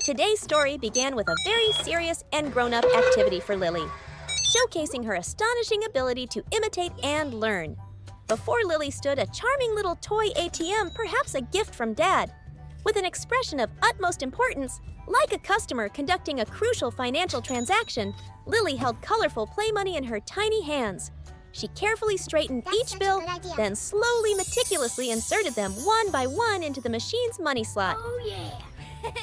Today's story began with a very serious and grown-up activity for Lily, showcasing her astonishing ability to imitate and learn. Before Lily stood a charming little toy ATM, perhaps a gift from Dad. With an expression of utmost importance, like a customer conducting a crucial financial transaction, Lily held colorful play money in her tiny hands. She carefully straightened each bill, then slowly, meticulously inserted them one by one into the machine's money slot. Oh, yeah.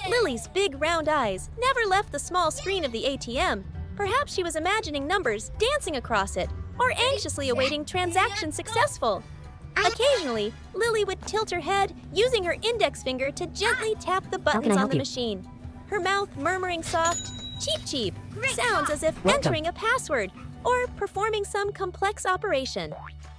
Lily's big round eyes never left the small screen of the ATM. Perhaps she was imagining numbers dancing across it, or anxiously awaiting transaction successful. Occasionally, Lily would tilt her head, using her index finger to gently tap the buttons on the machine. Her mouth murmuring soft, cheep cheep, sounds as if entering a password or performing some complex operation.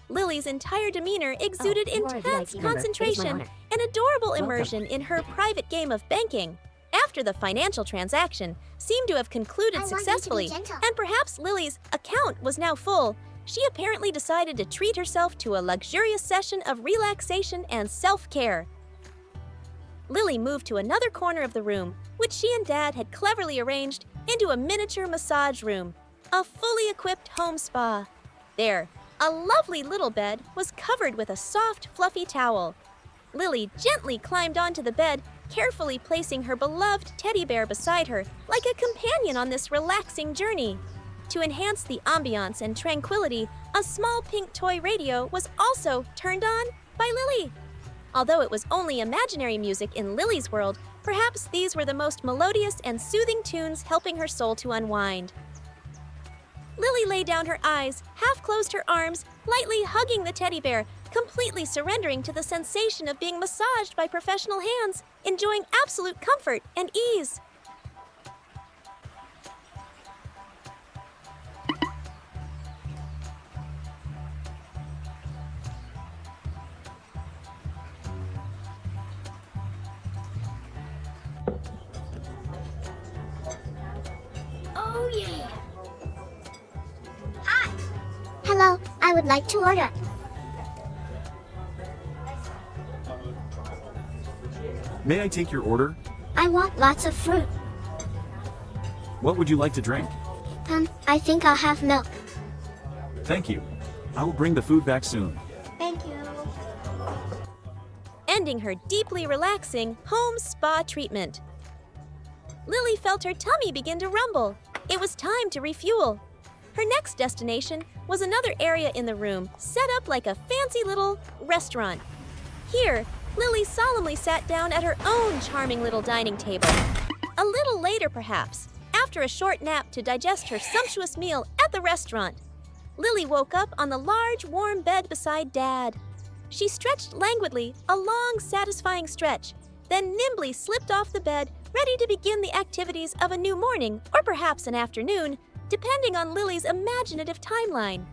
Lily's entire demeanor exuded intense concentration and adorable immersion in her private game of banking. After the financial transaction seemed to have concluded successfully, and perhaps Lily's account was now full, she apparently decided to treat herself to a luxurious session of relaxation and self-care. Lily moved to another corner of the room, which she and Dad had cleverly arranged into a miniature massage room, a fully equipped home spa. There, a lovely little bed was covered with a soft, fluffy towel. Lily gently climbed onto the bed, carefully placing her beloved teddy bear beside her like a companion on this relaxing journey. To enhance the ambiance and tranquility, a small pink toy radio was also turned on by Lily. Although it was only imaginary music in Lily's world, perhaps these were the most melodious and soothing tunes helping her soul to unwind. Lily lay down her eyes, half closed her arms, lightly hugging the teddy bear, completely surrendering to the sensation of being massaged by professional hands, enjoying absolute comfort and ease. Oh, yeah. Hi. Hello, I would like to order. May I take your order? I want lots of fruit. What would you like to drink? I think I'll have milk. Thank you. I will bring the food back soon. Thank you. Ending her deeply relaxing home spa treatment. Lily felt her tummy begin to rumble. It was time to refuel. Her next destination was another area in the room, set up like a fancy little restaurant. Here, Lily solemnly sat down at her own charming little dining table. A little later, perhaps, after a short nap to digest her sumptuous meal at the restaurant, Lily woke up on the large, warm bed beside Dad. She stretched languidly, a long, satisfying stretch, then nimbly slipped off the bed, ready to begin the activities of a new morning, or perhaps an afternoon, depending on Lily's imaginative timeline.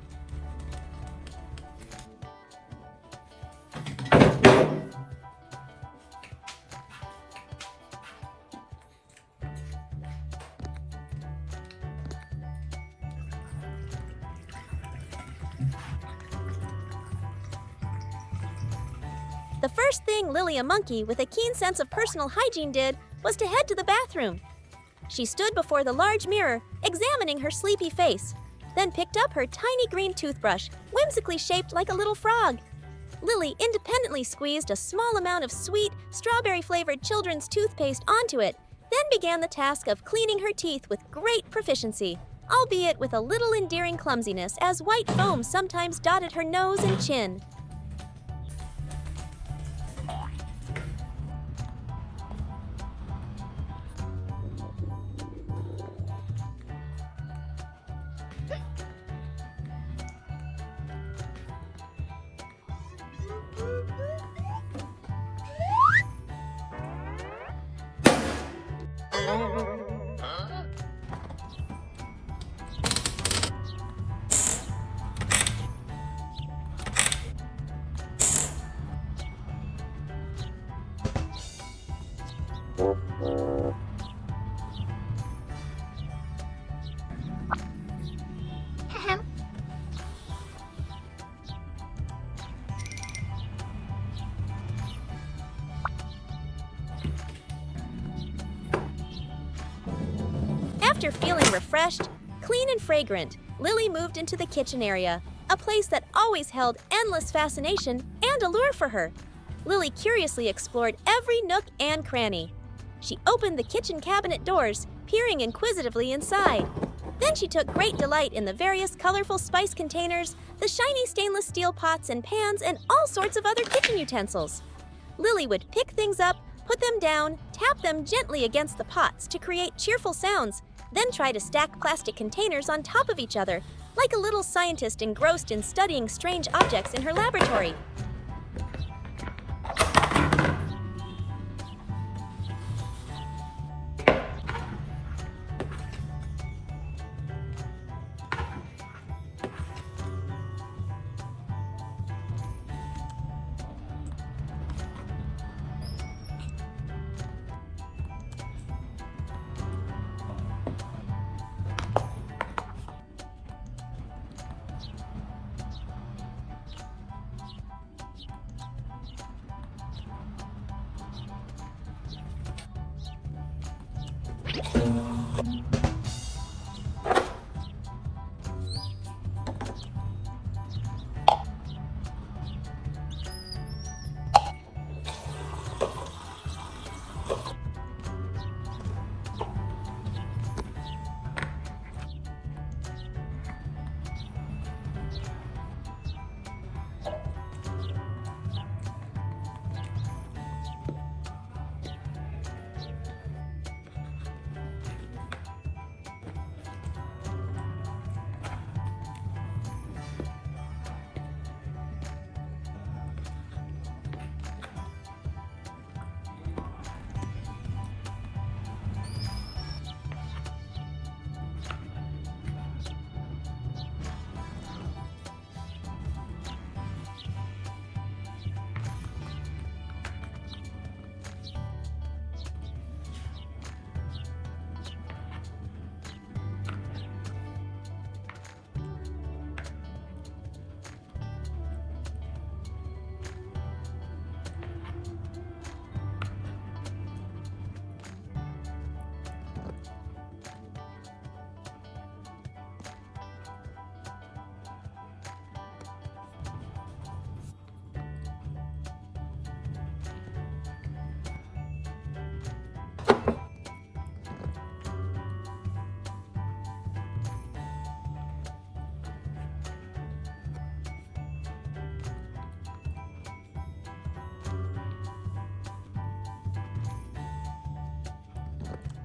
The first thing Lily, a monkey with a keen sense of personal hygiene, did was to head to the bathroom. She stood before the large mirror, examining her sleepy face, then picked up her tiny green toothbrush, whimsically shaped like a little frog. Lily independently squeezed a small amount of sweet, strawberry-flavored children's toothpaste onto it, then began the task of cleaning her teeth with great proficiency, albeit with a little endearing clumsiness as white foam sometimes dotted her nose and chin. After feeling refreshed, clean and fragrant, Lily moved into the kitchen area, a place that always held endless fascination and allure for her. Lily curiously explored every nook and cranny. She opened the kitchen cabinet doors, peering inquisitively inside. Then she took great delight in the various colorful spice containers, the shiny stainless steel pots and pans, and all sorts of other kitchen utensils. Lily would pick things up, put them down, tap them gently against the pots to create cheerful sounds, then try to stack plastic containers on top of each other, like a little scientist engrossed in studying strange objects in her laboratory.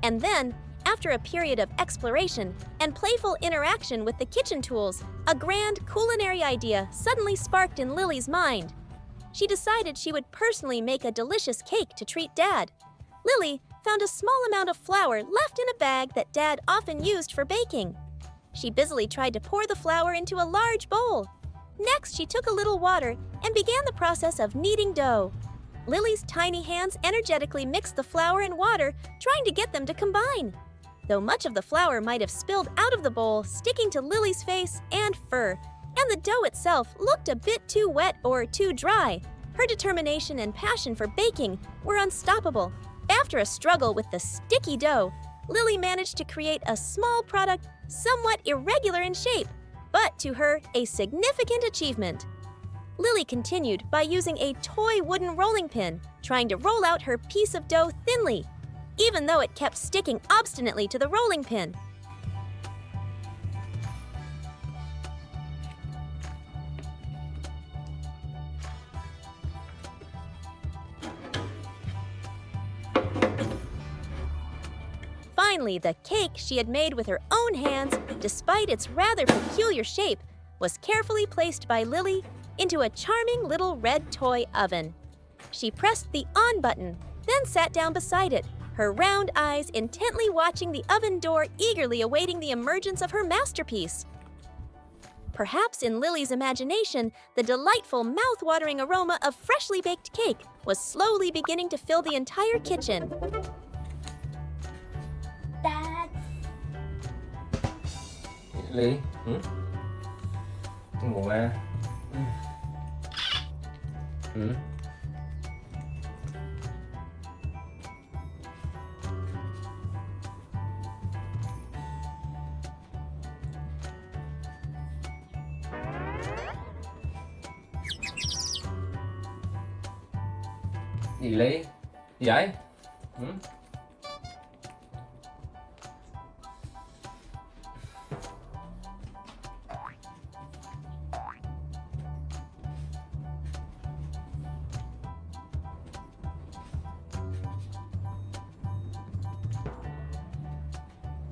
And then, after a period of exploration and playful interaction with the kitchen tools, a grand culinary idea suddenly sparked in Lily's mind. She decided she would personally make a delicious cake to treat Dad. Lily found a small amount of flour left in a bag that Dad often used for baking. She busily tried to pour the flour into a large bowl. Next, she took a little water and began the process of kneading dough. Lily's tiny hands energetically mixed the flour and water, trying to get them to combine. Though much of the flour might have spilled out of the bowl, sticking to Lily's face and fur, and the dough itself looked a bit too wet or too dry, her determination and passion for baking were unstoppable. After a struggle with the sticky dough, Lily managed to create a small product somewhat irregular in shape, but to her, a significant achievement. Lily continued by using a toy wooden rolling pin, trying to roll out her piece of dough thinly, even though it kept sticking obstinately to the rolling pin. Finally, the cake she had made with her own hands, despite its rather peculiar shape, was carefully placed by Lily into a charming little red toy oven. She pressed the on button, then sat down beside it, her round eyes intently watching the oven door, eagerly awaiting the emergence of her masterpiece. Perhaps in Lily's imagination, the delightful, mouth-watering aroma of freshly baked cake was slowly beginning to fill the entire kitchen. Dad. Ly, ngủ mà. Gì Ly? Gì vậy? Ừ?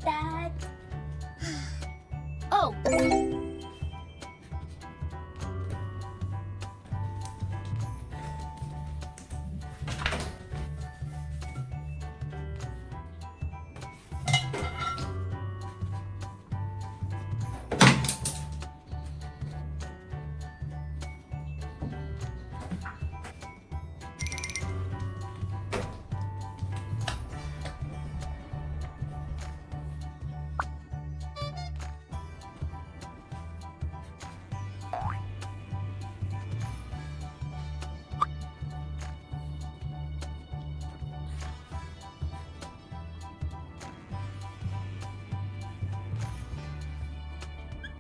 Dad. Oh.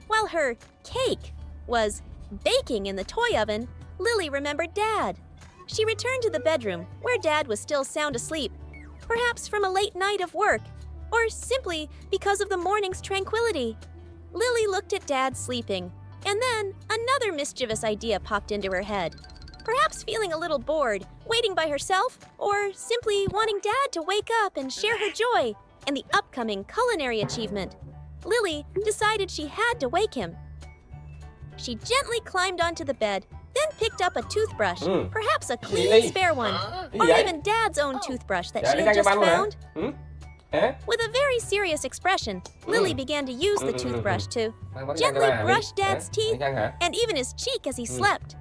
While her cake was baking in the toy oven, Lily remembered Dad. She returned to the bedroom, where Dad was still sound asleep, perhaps from a late night of work, or simply because of the morning's tranquility. Lily looked at Dad sleeping, and then another mischievous idea popped into her head. Perhaps feeling a little bored, waiting by herself, or simply wanting Dad to wake up and share her joy in the upcoming culinary achievement, Lily decided she had to wake him. She gently climbed onto the bed, then picked up a toothbrush, perhaps a clean spare one, or even Dad's own toothbrush that she had just found. With a very serious expression, Lily began to use the toothbrush to gently brush Dad's teeth and even his cheek as he slept.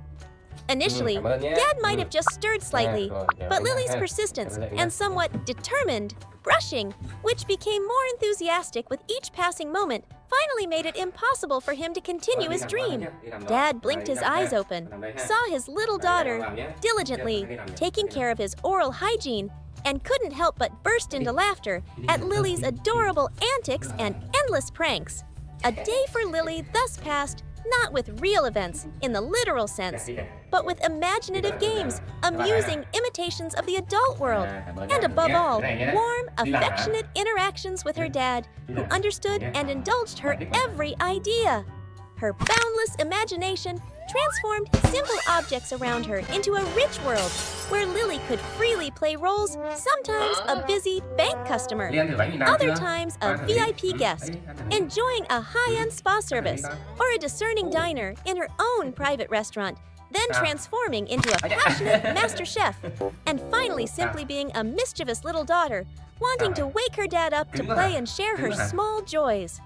Initially, Dad might have just stirred slightly, but Lily's persistence and somewhat determined brushing, which became more enthusiastic with each passing moment, finally made it impossible for him to continue his dream. Dad blinked his eyes open, saw his little daughter diligently taking care of his oral hygiene, and couldn't help but burst into laughter at Lily's adorable antics and endless pranks. A day for Lily thus passed, not with real events in the literal sense, but with imaginative games, amusing imitations of the adult world, and above all, warm, affectionate interactions with her dad, who understood and indulged her every idea. Her boundless imagination transformed simple objects around her into a rich world where Lily could freely play roles, sometimes a busy bank customer, other times a VIP guest, enjoying a high-end spa service, or a discerning diner in her own private restaurant, then transforming into a passionate master chef, and finally simply being a mischievous little daughter, wanting to wake her dad up to play and share her small joys.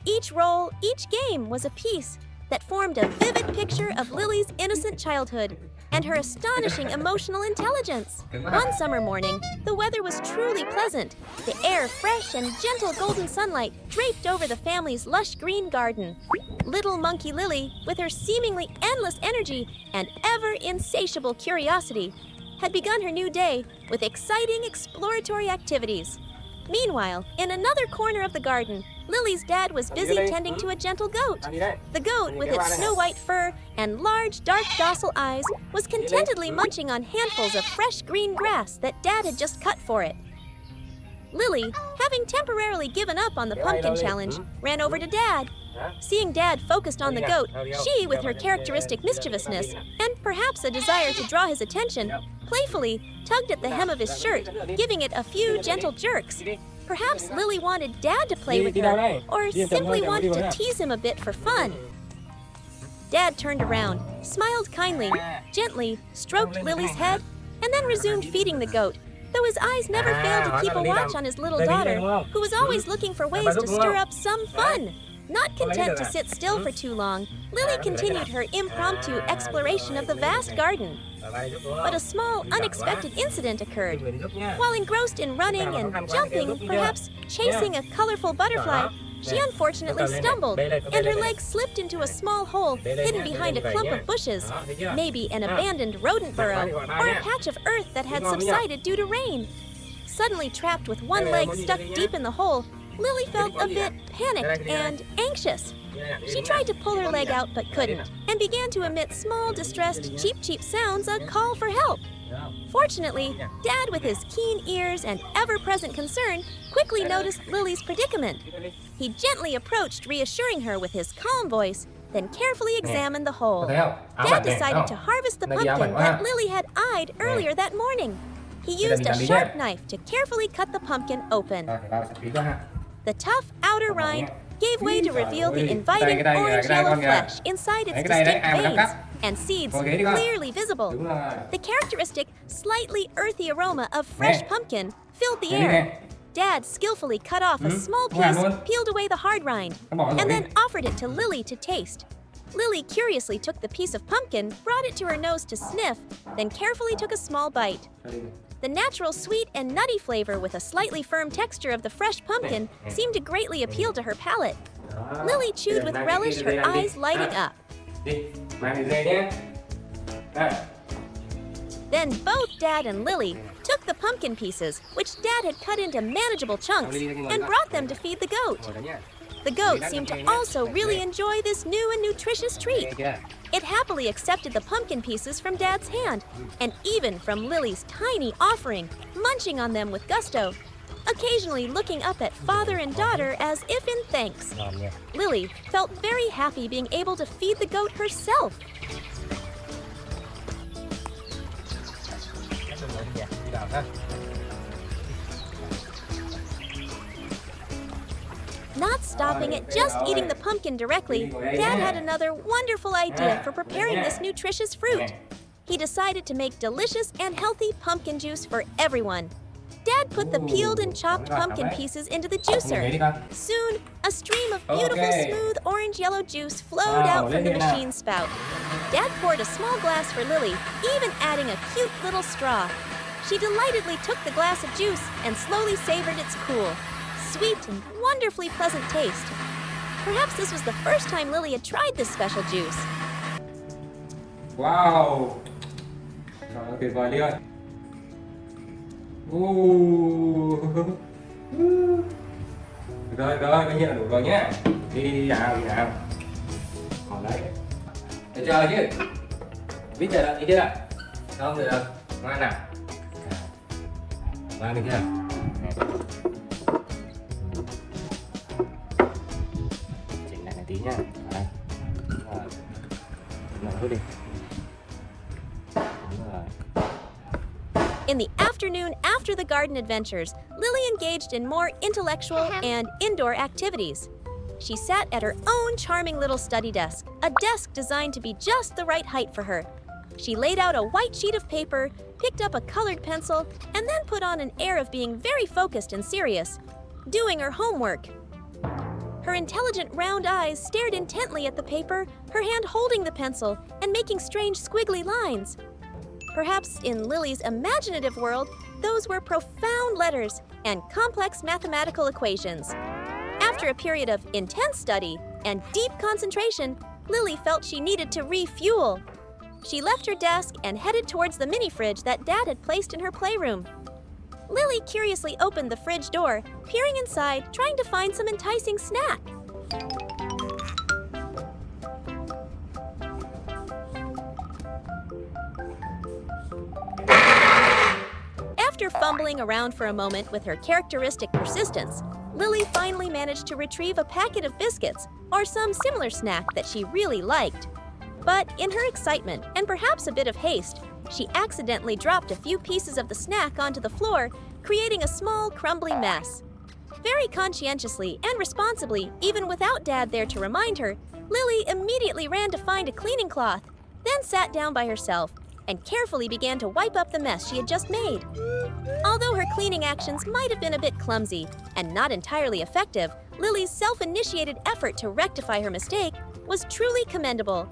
Each role, each game was a piece that formed a vivid picture of Lily's innocent childhood and her astonishing emotional intelligence. One summer morning, the weather was truly pleasant, the air fresh and gentle golden sunlight draped over the family's lush green garden. Little Monkey Lily, with her seemingly endless energy and ever insatiable curiosity, had begun her new day with exciting exploratory activities. Meanwhile, in another corner of the garden, Lily's dad was busy tending to a gentle goat. The goat, with its snow-white fur and large, dark, docile eyes, was contentedly munching on handfuls of fresh green grass that Dad had just cut for it. Lily, having temporarily given up on the pumpkin challenge, ran over to Dad. Seeing Dad focused on the goat, she, with her characteristic mischievousness and perhaps a desire to draw his attention, playfully tugged at the hem of his shirt, giving it a few gentle jerks. Perhaps Lily wanted Dad to play with her, or simply wanted to tease him a bit for fun. Dad turned around, smiled kindly, gently stroked Lily's head, and then resumed feeding the goat, though his eyes never failed to keep a watch on his little daughter, who was always looking for ways to stir up some fun. Not content to sit still for too long, Lily continued her impromptu exploration of the vast garden. But a small, unexpected incident occurred. While engrossed in running and jumping, perhaps chasing a colorful butterfly, she unfortunately stumbled, and her leg slipped into a small hole hidden behind a clump of bushes, maybe an abandoned rodent burrow, or a patch of earth that had subsided due to rain. Suddenly trapped with one leg stuck deep in the hole, Lily felt a bit panicked and anxious. She tried to pull her leg out but couldn't, and began to emit small, distressed, cheep sounds, a call for help. Fortunately, Dad, with his keen ears and ever-present concern, quickly noticed Lily's predicament. He gently approached, reassuring her with his calm voice, then carefully examined the hole. Dad decided to harvest the pumpkin that Lily had eyed earlier that morning. He used a sharp knife to carefully cut the pumpkin open. The tough outer rind gave way to reveal the inviting orange-yellow flesh inside its distinct veins, and seeds clearly visible. The characteristic, slightly earthy aroma of fresh pumpkin filled the air. Dad skillfully cut off a small piece, peeled away the hard rind, and then offered it to Lily to taste. Lily curiously took the piece of pumpkin, brought it to her nose to sniff, then carefully took a small bite. The natural sweet and nutty flavor with a slightly firm texture of the fresh pumpkin seemed to greatly appeal to her palate. Lily chewed with relish, her eyes lighting up. Then both Dad and Lily took the pumpkin pieces, which Dad had cut into manageable chunks, and brought them to feed the goat. The goat seemed to also really enjoy this new and nutritious treat. It happily accepted the pumpkin pieces from Dad's hand, and even from Lily's tiny offering, munching on them with gusto, occasionally looking up at father and daughter as if in thanks. Lily felt very happy being able to feed the goat herself. Not stopping at just eating the pumpkin directly, Dad had another wonderful idea for preparing this nutritious fruit. He decided to make delicious and healthy pumpkin juice for everyone. Dad put the peeled and chopped pumpkin pieces into the juicer. Soon, a stream of beautiful, smooth, orange-yellow juice flowed out from the machine spout. Dad poured a small glass for Lily, even adding a cute little straw. She delightedly took the glass of juice and slowly savored its cool, sweet and wonderfully pleasant taste. Perhaps this was the first time Lily had tried this special juice. Wow. Trời ơi, tuyệt vời Ly ơi. Rồi, coi như là đủ rồi nhé. Đi nào. Còn đấy. Để chờ chứ. Biết chờ đợi chưa? Không được. Ngoan nào. Ngoan được chưa? Chỉnh lại tí nha. Đấy. Rồi. Đi. In the afternoon after the garden adventures, Lily engaged in more intellectual and indoor activities. She sat at her own charming little study desk, a desk designed to be just the right height for her. She laid out a white sheet of paper, picked up a colored pencil, and then put on an air of being very focused and serious, doing her homework. Her intelligent round eyes stared intently at the paper, her hand holding the pencil and making strange squiggly lines. Perhaps in Lily's imaginative world, those were profound letters and complex mathematical equations. After a period of intense study and deep concentration, Lily felt she needed to refuel. She left her desk and headed towards the mini fridge that Dad had placed in her playroom. Lily curiously opened the fridge door, peering inside, trying to find some enticing snack. After fumbling around for a moment with her characteristic persistence, Lily finally managed to retrieve a packet of biscuits or some similar snack that she really liked. But in her excitement and perhaps a bit of haste, she accidentally dropped a few pieces of the snack onto the floor, creating a small, crumbling mess. Very conscientiously and responsibly, even without Dad there to remind her, Lily immediately ran to find a cleaning cloth, then sat down by herself and carefully began to wipe up the mess she had just made. Although her cleaning actions might have been a bit clumsy and not entirely effective, Lily's self-initiated effort to rectify her mistake was truly commendable.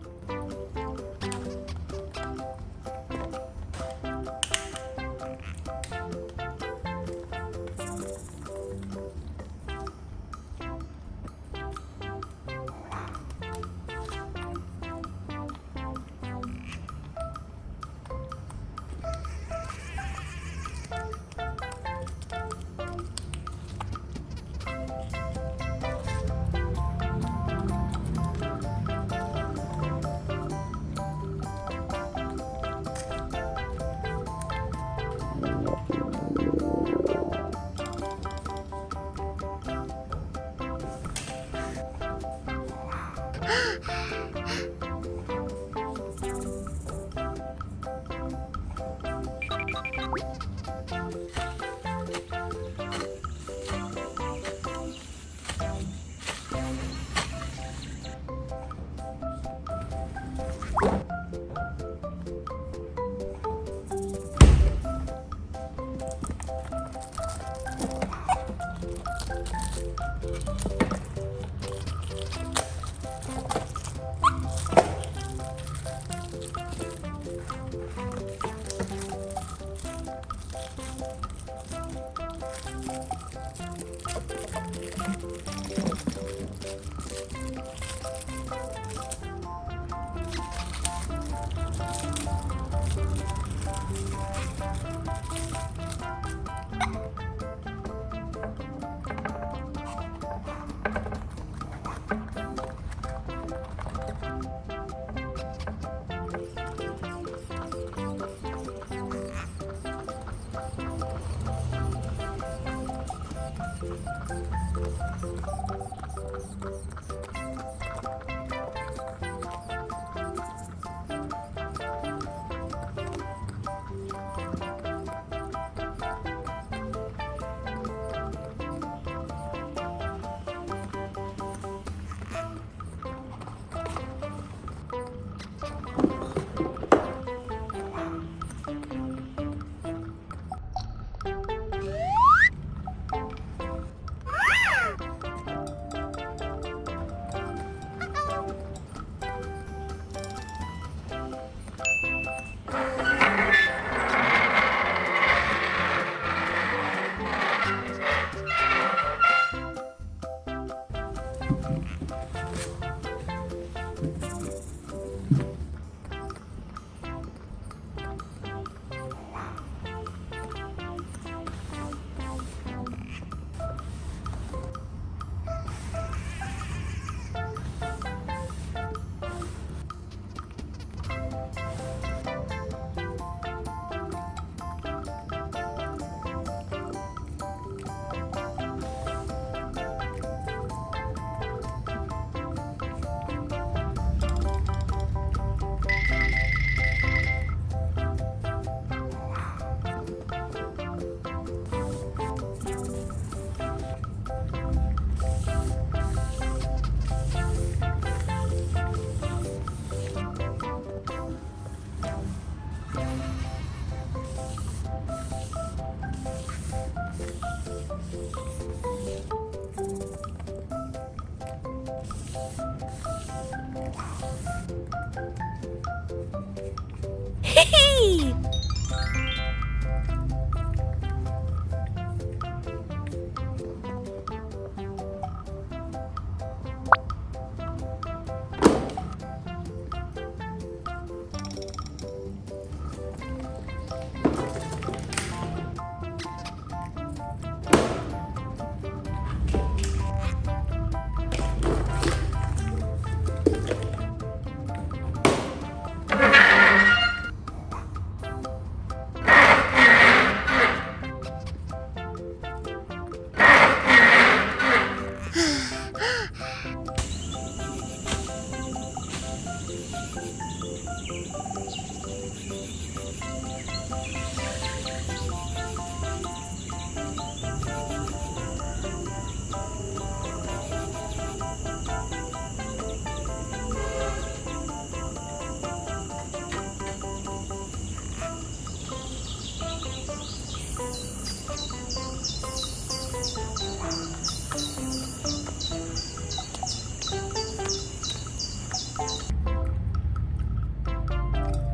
Hey!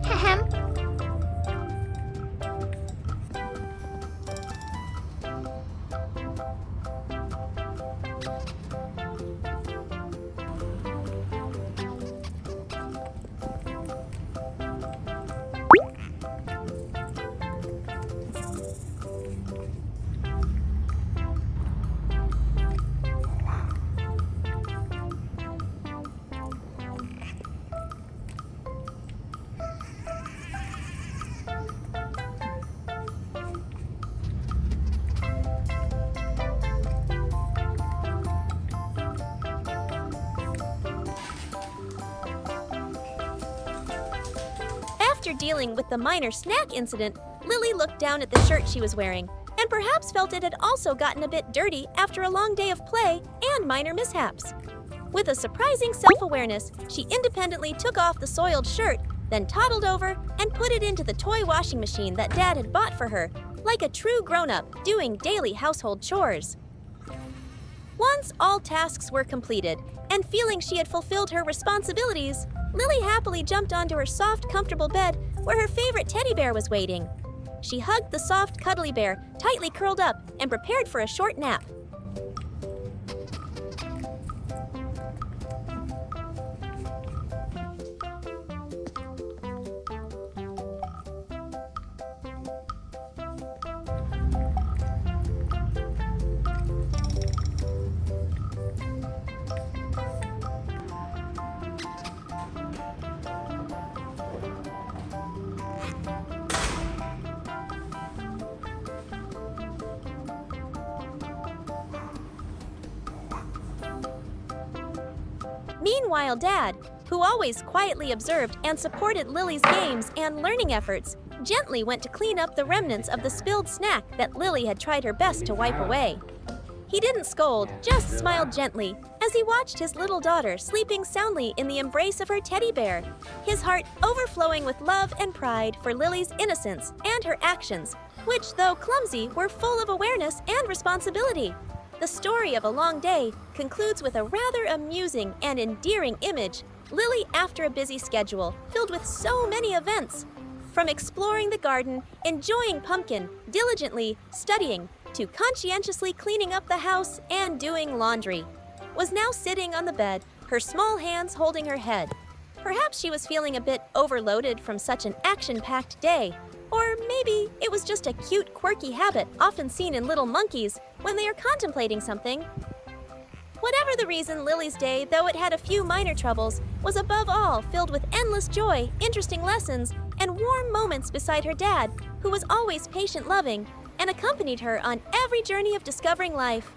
Ahem. After dealing with the minor snack incident, Lily looked down at the shirt she was wearing and perhaps felt it had also gotten a bit dirty after a long day of play and minor mishaps. With a surprising self-awareness, she independently took off the soiled shirt, then toddled over and put it into the toy washing machine that Dad had bought for her, like a true grown-up doing daily household chores. Once all tasks were completed, and feeling she had fulfilled her responsibilities, Lily happily jumped onto her soft, comfortable bed where her favorite teddy bear was waiting. She hugged the soft, cuddly bear, tightly curled up, and prepared for a short nap. Meanwhile, Dad, who always quietly observed and supported Lily's games and learning efforts, gently went to clean up the remnants of the spilled snack that Lily had tried her best to wipe away. He didn't scold, just smiled gently as he watched his little daughter sleeping soundly in the embrace of her teddy bear, his heart overflowing with love and pride for Lily's innocence and her actions, which, though clumsy, were full of awareness and responsibility. The story of a long day concludes with a rather amusing and endearing image, Lily after a busy schedule filled with so many events. From exploring the garden, enjoying pumpkin, diligently studying, to conscientiously cleaning up the house and doing laundry, was now sitting on the bed, her small hands holding her head. Perhaps she was feeling a bit overloaded from such an action-packed day, or maybe it was just a cute, quirky habit often seen in little monkeys when they are contemplating something. Whatever the reason, Lily's day, though it had a few minor troubles, was above all filled with endless joy, interesting lessons, and warm moments beside her dad, who was always patient, loving, and accompanied her on every journey of discovering life.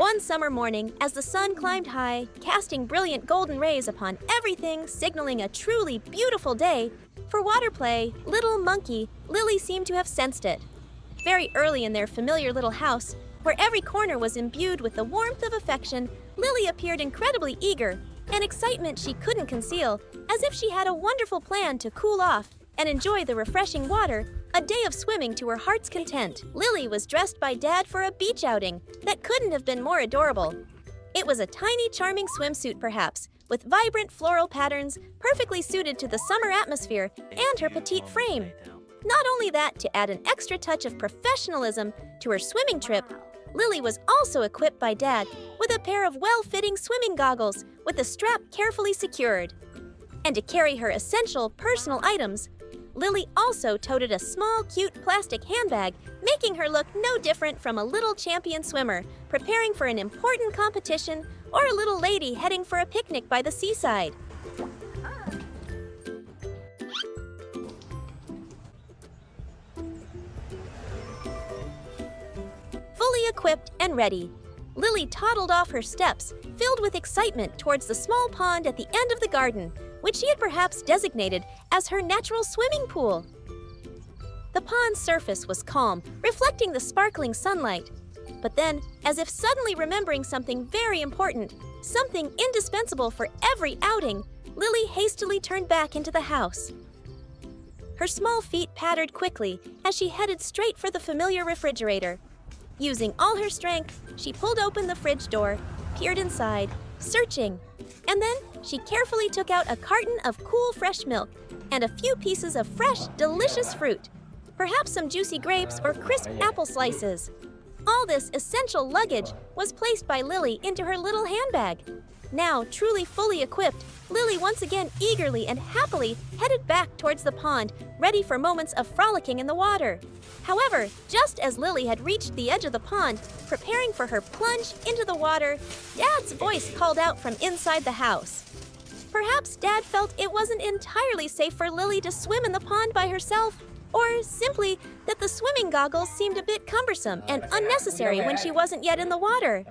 One summer morning, as the sun climbed high, casting brilliant golden rays upon everything, signaling a truly beautiful day, for water play, little monkey, Lily seemed to have sensed it. Very early in their familiar little house, where every corner was imbued with the warmth of affection, Lily appeared incredibly eager, an excitement she couldn't conceal, as if she had a wonderful plan to cool off and enjoy the refreshing water, a day of swimming to her heart's content. Lily was dressed by Dad for a beach outing that couldn't have been more adorable. It was a tiny, charming swimsuit, perhaps, with vibrant floral patterns perfectly suited to the summer atmosphere and her petite frame. Not only that, to add an extra touch of professionalism to her swimming trip, Lily was also equipped by Dad with a pair of well-fitting swimming goggles with the strap carefully secured. And to carry her essential personal items, Lily also toted a small, cute plastic handbag, making her look no different from a little champion swimmer preparing for an important competition or a little lady heading for a picnic by the seaside. Fully equipped and ready, Lily toddled off her steps, filled with excitement towards the small pond at the end of the garden, which she had perhaps designated as her natural swimming pool. The pond's surface was calm, reflecting the sparkling sunlight. But then, as if suddenly remembering something very important, something indispensable for every outing, Lily hastily turned back into the house. Her small feet pattered quickly as she headed straight for the familiar refrigerator. Using all her strength, she pulled open the fridge door, peered inside, searching, and then she carefully took out a carton of cool fresh milk and a few pieces of fresh, delicious fruit, perhaps some juicy grapes or crisp apple slices. All this essential luggage was placed by Lily into her little handbag. Now, truly fully equipped, Lily once again eagerly and happily headed back towards the pond, ready for moments of frolicking in the water. However, just as Lily had reached the edge of the pond, preparing for her plunge into the water, Dad's voice called out from inside the house. Perhaps Dad felt it wasn't entirely safe for Lily to swim in the pond by herself, or simply that the swimming goggles seemed a bit cumbersome and unnecessary when she wasn't yet in the water.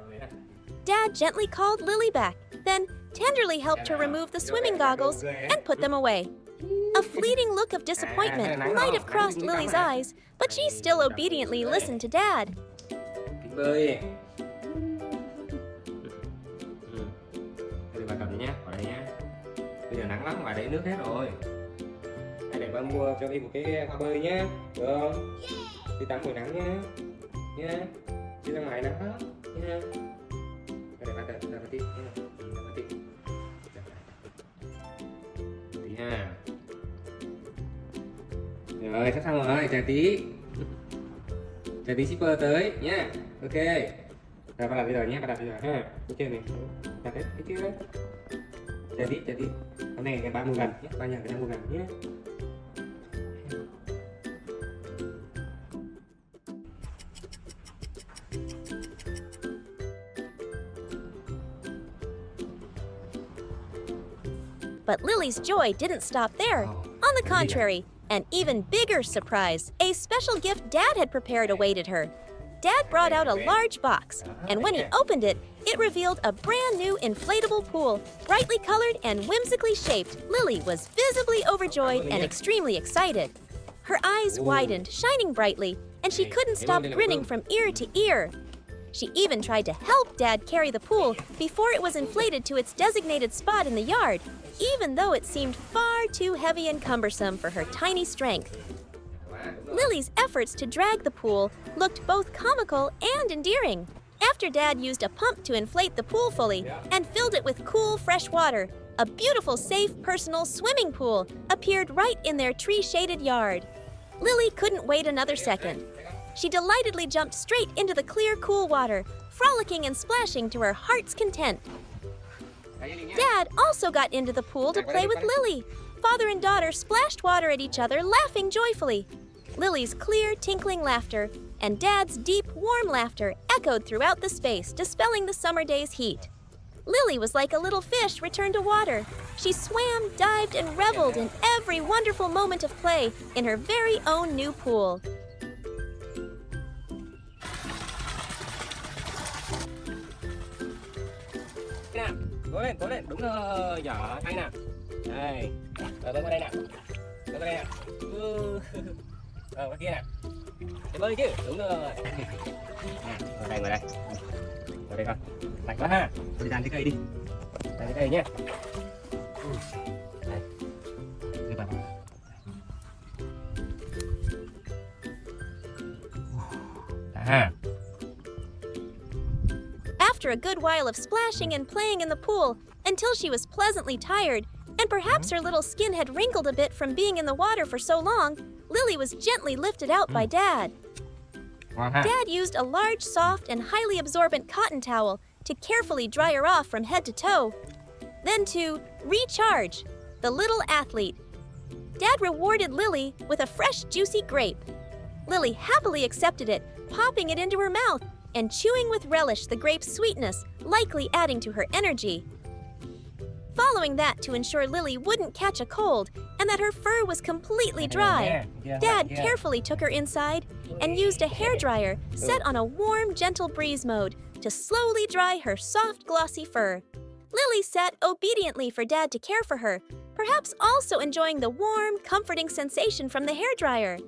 Dad gently called Lily back, then tenderly helped her remove the swimming goggles and put them away. A fleeting look of disappointment might have crossed Lily's eyes, but she still obediently listened to Dad. Đi bơi. Đây bà cầm nhé, vào đây nhé. Bây giờ nắng lắm, ngoài đây nước hết rồi. Hãy để ba mua cho đi một cái phao bơi nhé, được không? Đi tắm buổi nắng nhé, nhé. Đi ra ngoài nắng lắm, nhé. Để ba đặt tí, nhé. Tí ha. Rồi, sắp xong rồi, chờ tí. Chờ tí shipper tới nhé. Ok. Rồi ba đặt bây giờ nhé, ba đặt bây giờ ha. Cái trên này, đặt hết cái chưa đấy. Chờ tí. Hôm nay ngày ba mua gần nhé, ba nhà cái mua gần nhé. But Lily's joy didn't stop there. On the contrary, an even bigger surprise, a special gift Dad had prepared awaited her. Dad brought out a large box, and when he opened it, it revealed a brand new inflatable pool, brightly colored and whimsically shaped. Lily was visibly overjoyed and extremely excited. Her eyes widened, shining brightly, and she couldn't stop grinning from ear to ear. She even tried to help Dad carry the pool before it was inflated to its designated spot in the yard, even though it seemed far too heavy and cumbersome for her tiny strength. Lily's efforts to drag the pool looked both comical and endearing. After Dad used a pump to inflate the pool fully and filled it with cool, fresh water, a beautiful, safe, personal swimming pool appeared right in their tree-shaded yard. Lily couldn't wait another second. She delightedly jumped straight into the clear, cool water, frolicking and splashing to her heart's content. Dad also got into the pool to play with Lily. Father and daughter splashed water at each other, laughing joyfully. Lily's clear, tinkling laughter and Dad's deep, warm laughter echoed throughout the space, dispelling the summer day's heat. Lily was like a little fish returned to water. She swam, dived, and reveled in every wonderful moment of play in her very own new pool. Cố lên, đúng rồi, giỏi, hay nè. Đây, rồi bơi qua đây nè, rồi qua kia nè. Để bơi chứ, đúng rồi. Ngồi đây, con. Lạnh quá ha, đi dàn cái cây đi. Dàn cái cây nhé. Đây, đưa vào. À. After a good while of splashing and playing in the pool, until she was pleasantly tired, and perhaps her little skin had wrinkled a bit from being in the water for so long, Lily was gently lifted out by Dad. Dad used a large, soft, and highly absorbent cotton towel to carefully dry her off from head to toe. Then to recharge the little athlete, Dad rewarded Lily with a fresh, juicy grape. Lily happily accepted it, popping it into her mouth and chewing with relish the grape's sweetness, likely adding to her energy. Following that to ensure Lily wouldn't catch a cold and that her fur was completely dry, Dad carefully took her inside and used a hairdryer set on a warm, gentle breeze mode to slowly dry her soft, glossy fur. Lily sat obediently for Dad to care for her, perhaps also enjoying the warm, comforting sensation from the hairdryer.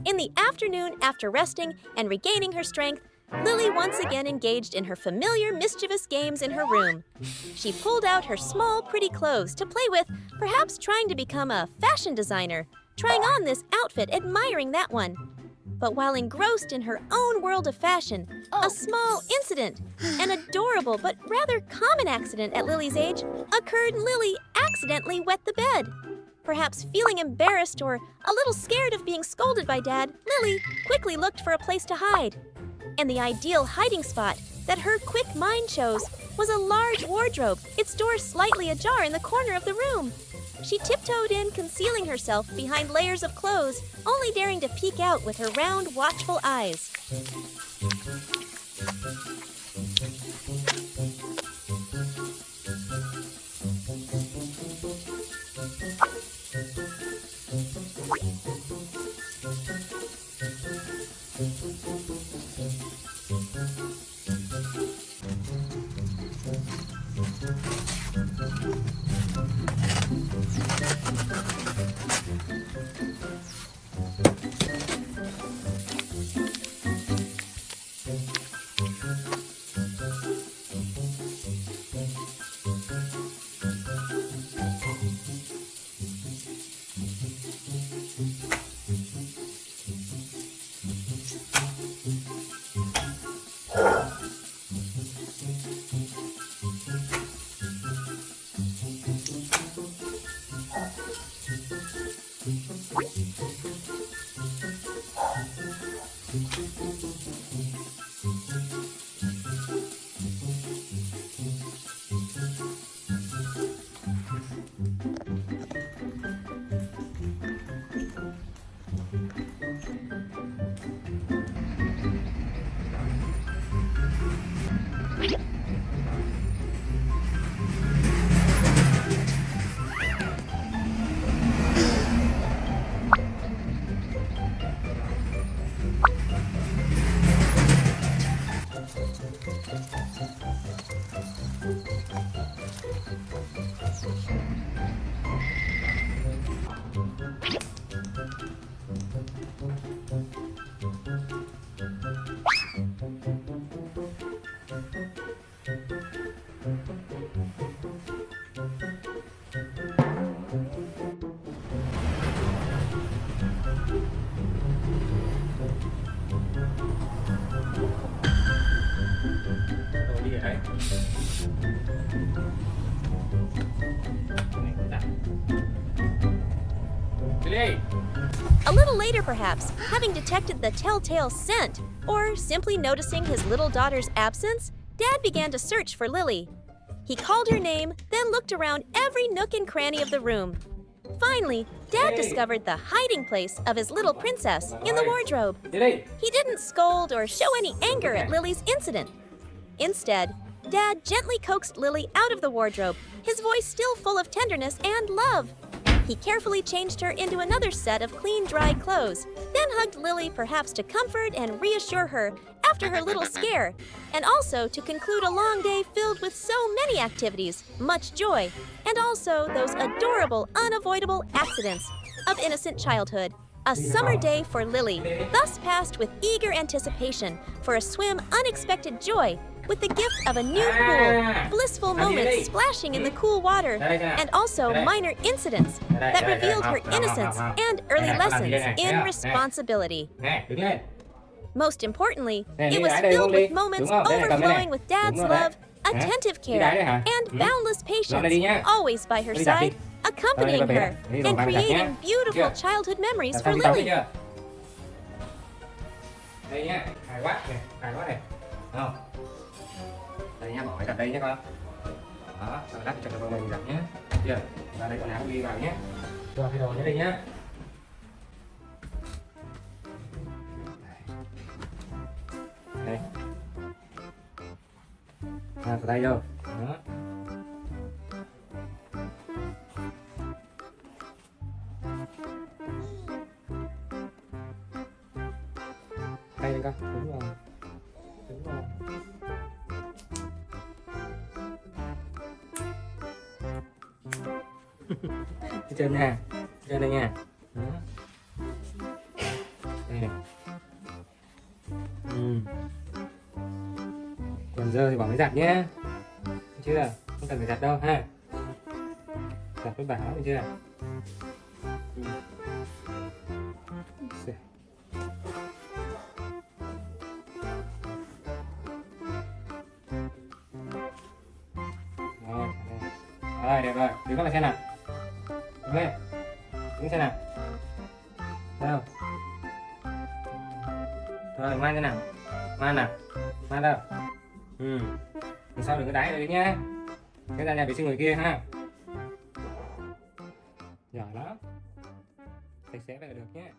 In the afternoon, after resting and regaining her strength, Lily once again engaged in her familiar mischievous games in her room. She pulled out her small, pretty clothes to play with, perhaps trying to become a fashion designer, trying on this outfit, admiring that one. But while engrossed in her own world of fashion, a small incident, an adorable but rather common accident at Lily's age, occurred and Lily accidentally wet the bed. Perhaps feeling embarrassed or a little scared of being scolded by Dad, Lily quickly looked for a place to hide. And the ideal hiding spot that her quick mind chose was a large wardrobe, its door slightly ajar in the corner of the room. She tiptoed in, concealing herself behind layers of clothes, only daring to peek out with her round, watchful eyes. Đồ đi ở đây. Lily! A little later, perhaps, having detected the telltale scent, or simply noticing his little daughter's absence, Dad began to search for Lily. He called her name, then looked around every nook and cranny of the room. Finally, Dad discovered the hiding place of his little princess in the wardrobe. Lily! He didn't scold or show any anger at Lily's incident. Instead, Dad gently coaxed Lily out of the wardrobe, his voice still full of tenderness and love. He carefully changed her into another set of clean, dry clothes, then hugged Lily perhaps to comfort and reassure her after her little scare, and also to conclude a long day filled with so many activities, much joy, and also those adorable, unavoidable accidents of innocent childhood. A summer day for Lily, thus passed with eager anticipation for a swim, unexpected joy, with the gift of a new pool, blissful moments splashing in the cool water, and also minor incidents that revealed her innocence and early lessons in responsibility. Nè, đứng lên. Most importantly, Nè, it đi was lại đây filled luôn đi. with moments Đúng không? Đây là cầm đây overflowing này. with Dad's Đúng rồi đấy. love, attentive Đi lại đấy care, hả? and boundless Rồi đây đi patience, nhá. always by her Đi đặt đi. side, accompanying Rồi, đây, her, đây, đây. Đi and đồng bằng đặt nhá. creating beautiful Chưa? childhood memories Đặt for xong đi tàu Lily. chưa? Đây nhá, hài quá này, hài quá này. Thấy không? Đây nhá, bỏ cái đặt đây nhé con. Đó, sau lát cho mình đặt nhé. Chưa? Ra đây con áo đi vào nhé. Cho cái đồ nhé đây nhá. Đây. Vào đây vô. Đó. Đây đi con, đúng rồi. Đúng rồi. Đi trên nha, trên đây nha. Đó. Đây này. Còn dơ thì bỏ máy giặt nhé. Được chưa? Không cần phải giặt đâu ha. Giặt với bảo được chưa? Rồi, được rồi, đứng lại xem nào. Đứng lên. Đứng xem nào. Đâu? Rồi, mang thế nào? Mang nào? Mang đâu? Lần sau đừng có đái đấy nhá. Cái ra nhà vệ sinh người kia ha. Giỏi lắm. Sạch sẽ là được nhé.